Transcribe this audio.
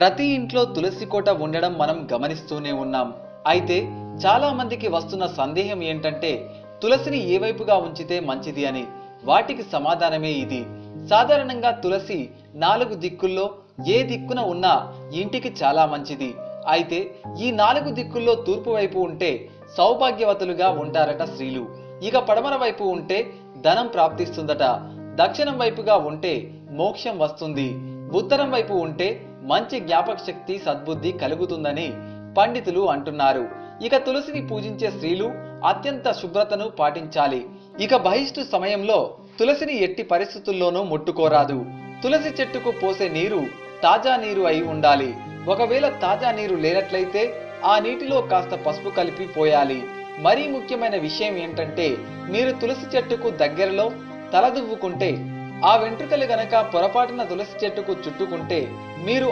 ప్రతి ఇంట్లో తులసి కోట ఉండడం మనం గమనిస్తూనే ఉన్నాం. అయితే చాలా మందికి వస్తున్న సందేహం ఏంటంటే తులసిని ఏ వైపుగా ఉంచితే మంచిది అని. వాటికి సమాధానమే ఇది. సాధారణంగా తులసి 4 దిక్కుల్లో ఏ దిక్కున ఉన్నా ఇంటికి చాలా మంచిది. అయితే ఈ 4 దిక్కుల్లో తూర్పు వైపు ఉంటే సౌభాగ్యవతులుగా ఉంటారట స్త్రీలు. ఇక పడమర వైపు ఉంటే ధనం ప్రాప్తిస్తుందట. దక్షిణం వైపుగా ఉంటే మోక్షం వస్తుంది. ఉత్తరం వైపు ఉంటే మంచి జ్ఞాపక శక్తి సద్బుద్ధి కలుగుతుందని పండితులు అంటున్నారు. ఇక తులసిని పూజించే స్త్రీలు అత్యంత శుభ్రతను పాటించాలి. ఇక బహిష్టు సమయంలో తులసిని ఎట్టి పరిస్థితుల్లోనూ ముట్టుకోరాదు. తులసి చెట్టుకు పోసే నీరు తాజా నీరు అయి ఉండాలి. ఒకవేళ తాజా నీరు లేనట్లయితే ఆ నీటిలో కాస్త పసుపు కలిపి పోయాలి. మరీ ముఖ్యమైన విషయం ఏంటంటే మీరు తులసి చెట్టుకు దగ్గరలో తలదువ్వుకుంటే ఆ వెంట్రుకలు గనక పొరపాటున తులసి చెట్టుకు చుట్టుకుంటే మీరు